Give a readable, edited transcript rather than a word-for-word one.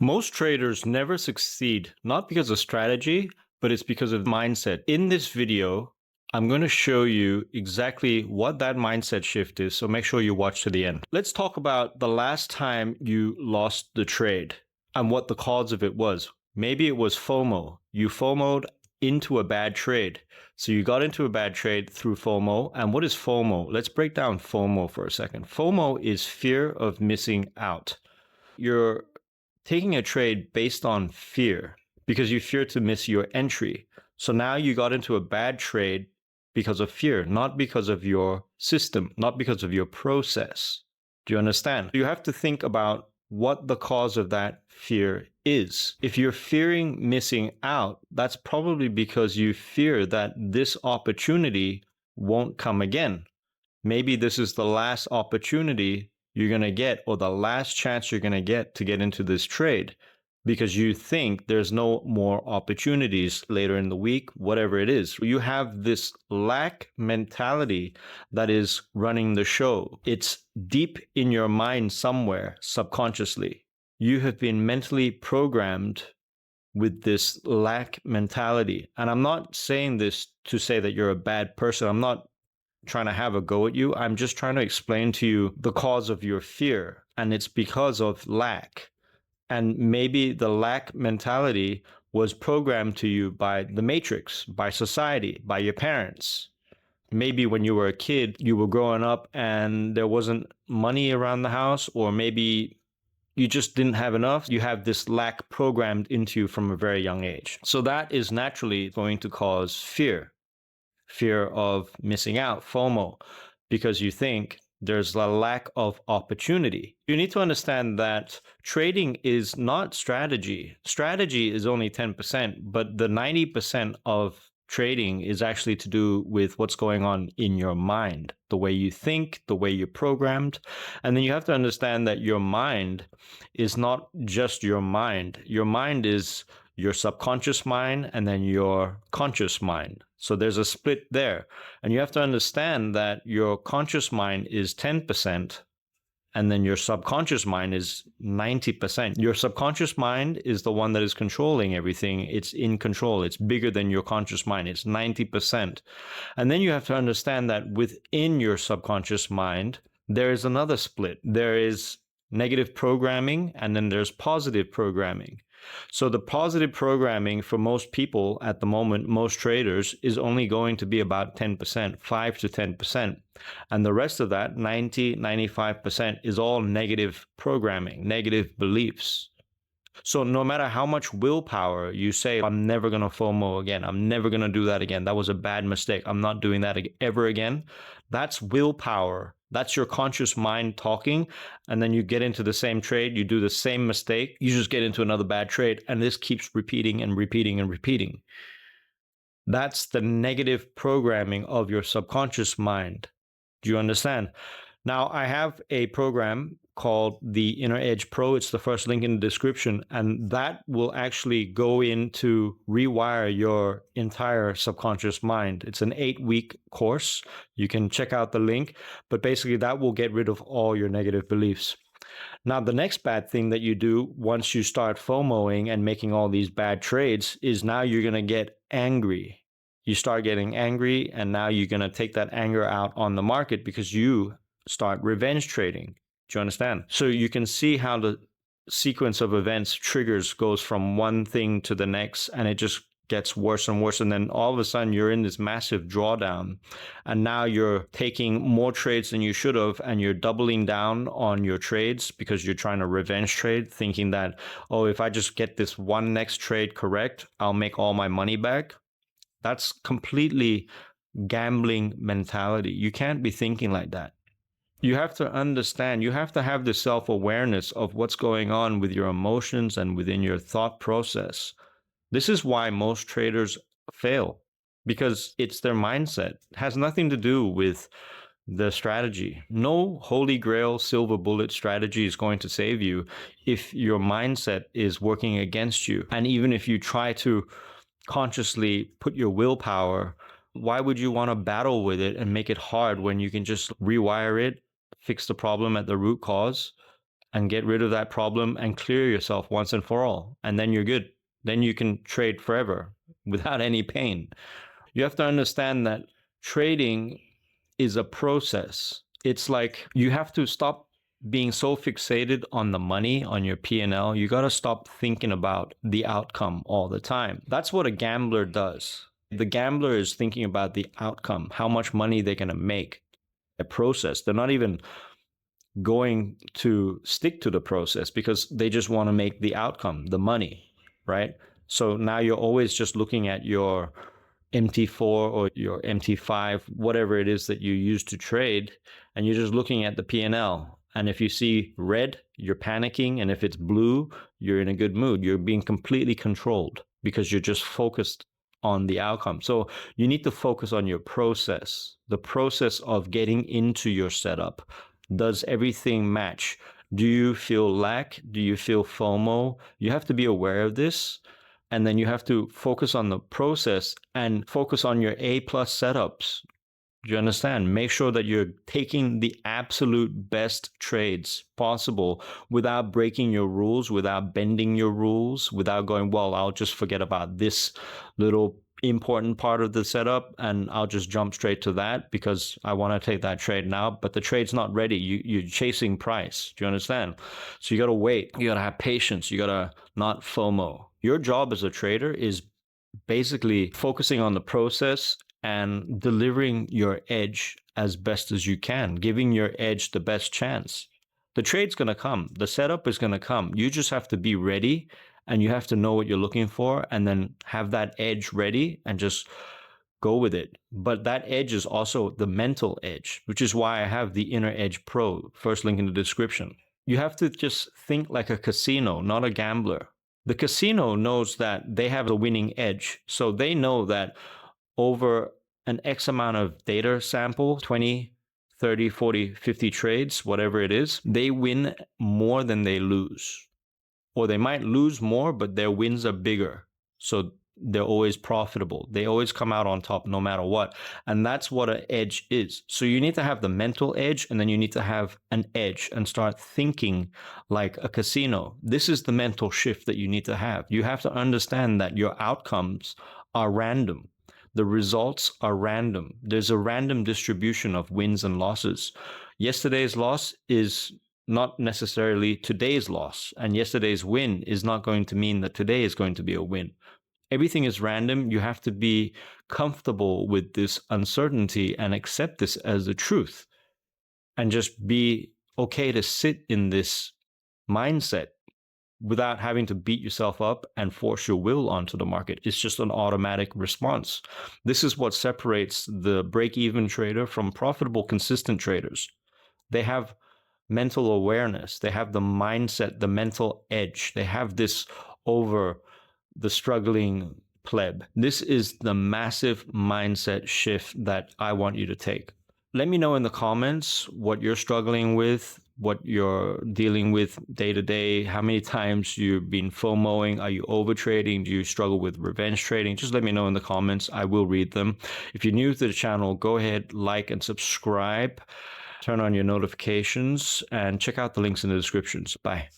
Most traders never succeed, not because of strategy, but it's because of mindset. In this video, I'm going to show you exactly what that mindset shift is, so make sure you watch to the end. Let's talk about the last time you lost the trade and what the cause of it was. Maybe it was FOMO. You FOMO'd into a bad trade. So you got into a bad trade through FOMO. And what is FOMO? Let's break down FOMO for a second. FOMO is fear of missing out. You're taking a trade based on fear because you fear to miss your entry. So now you got into a bad trade because of fear, not because of your system, not because of your process. Do you understand? You have to think about what the cause of that fear is. If you're fearing missing out, that's probably because you fear that this opportunity won't come again. Maybe this is the last opportunity you're going to get, or the last chance you're going to get into this trade, because you think there's no more opportunities later in the week, whatever it is. You have this lack mentality that is running the show. It's deep in your mind somewhere, subconsciously. You have been mentally programmed with this lack mentality. And I'm not saying this to say that you're a bad person. I'm not trying to have a go at you. I'm just trying to explain to you the cause of your fear. And it's because of lack. And maybe the lack mentality was programmed to you by the matrix, by society, by your parents. Maybe when you were a kid, you were growing up and there wasn't money around the house, or maybe you just didn't have enough. You have this lack programmed into you from a very young age. So that is naturally going to cause fear of missing out, FOMO, because you think there's a lack of opportunity. You need to understand that trading is not strategy. Strategy is only 10%, but the 90% of trading is actually to do with what's going on in your mind, the way you think, the way you're programmed. And then you have to understand that your mind is not just your mind. Your mind is your subconscious mind and then your conscious mind. So there's a split there. And you have to understand that your conscious mind is 10%, and then your subconscious mind is 90%. Your subconscious mind is the one that is controlling everything. It's in control. It's bigger than your conscious mind. It's 90%. And then you have to understand that within your subconscious mind, there is another split. There is negative programming, and then there's positive programming. So the positive programming for most people at the moment, most traders, is only going to be about 10%, 5 to 10%. And the rest of that, 90, 95%, is all negative programming, negative beliefs. So no matter how much willpower you say, I'm never going to FOMO again, I'm never going to do that again, that was a bad mistake, I'm not doing that ever again, that's willpower. That's your conscious mind talking. And then you get into the same trade, you do the same mistake, you just get into another bad trade. And this keeps repeating and repeating and repeating. That's the negative programming of your subconscious mind. Do you understand? Now, I have a program called the Inner Edge Pro. It's the first link in the description, and that will actually go in to rewire your entire subconscious mind. It's an 8-week course. You can check out the link, but basically that will get rid of all your negative beliefs. Now, the next bad thing that you do once you start FOMOing and making all these bad trades is now you're going to get angry. You start getting angry, and now you're going to take that anger out on the market because you start revenge trading. Do you understand? So you can see how the sequence of events triggers goes from one thing to the next, and it just gets worse and worse. And then all of a sudden you're in this massive drawdown, and now you're taking more trades than you should have, and you're doubling down on your trades because you're trying to revenge trade, thinking that, oh, if I just get this one next trade correct, I'll make all my money back. That's completely gambling mentality. You can't be thinking like that. You have to understand, you have to have the self-awareness of what's going on with your emotions and within your thought process. This is why most traders fail, because it's their mindset. It has nothing to do with the strategy. No holy grail silver bullet strategy is going to save you if your mindset is working against you. And even if you try to consciously put your willpower, why would you want to battle with it and make it hard when you can just rewire it, fix the problem at the root cause, and get rid of that problem and clear yourself once and for all. And then you're good. Then you can trade forever without any pain. You have to understand that trading is a process. It's like you have to stop being so fixated on the money, on your P&L. You got to stop thinking about the outcome all the time. That's what a gambler does. The gambler is thinking about the outcome, how much money they're going to make. A process. They're not even going to stick to the process because they just want to make the outcome, the money, right? So now you're always just looking at your MT4 or your MT5, whatever it is that you use to trade, and you're just looking at the P&L. And if you see red, you're panicking, and if it's blue, you're in a good mood. You're being completely controlled because you're just focused on the outcome. So you need to focus on your process, the process of getting into your setup. Does everything match? Do you feel lack? Do you feel FOMO? You have to be aware of this. And then you have to focus on the process and focus on your A+ setups. Do you understand? Make sure that you're taking the absolute best trades possible without breaking your rules, without bending your rules, without going, well, I'll just forget about this little important part of the setup and I'll just jump straight to that because I want to take that trade now, but the trade's not ready. You're chasing price. Do you understand? So you got to wait. You got to have patience. You got to not FOMO. Your job as a trader is basically focusing on the process and delivering your edge as best as you can, giving your edge the best chance. The trade's going to come. The setup is going to come. You just have to be ready and you have to know what you're looking for and then have that edge ready and just go with it. But that edge is also the mental edge, which is why I have the Inner Edge Pro, first link in the description. You have to just think like a casino, not a gambler. The casino knows that they have a winning edge. So they know that over an X amount of data sample, 20, 30, 40, 50 trades, whatever it is, they win more than they lose. Or they might lose more, but their wins are bigger. So they're always profitable. They always come out on top no matter what. And that's what an edge is. So you need to have the mental edge and then you need to have an edge and start thinking like a casino. This is the mental shift that you need to have. You have to understand that your outcomes are random. The results are random. There's a random distribution of wins and losses. Yesterday's loss is not necessarily today's loss, and yesterday's win is not going to mean that today is going to be a win. Everything is random. You have to be comfortable with this uncertainty and accept this as the truth and just be okay to sit in this mindset without having to beat yourself up and force your will onto the market. It's just an automatic response. This is what separates the break-even trader from profitable, consistent traders. They have mental awareness. They have the mindset, the mental edge. They have this over the struggling pleb. This is the massive mindset shift that I want you to take. Let me know in the comments what you're struggling with, what you're dealing with day to day, how many times you've been FOMOing, are you overtrading, do you struggle with revenge trading? Just let me know in the comments. I will read them. If you're new to the channel, go ahead, like and subscribe. Turn on your notifications and check out the links in the descriptions. Bye.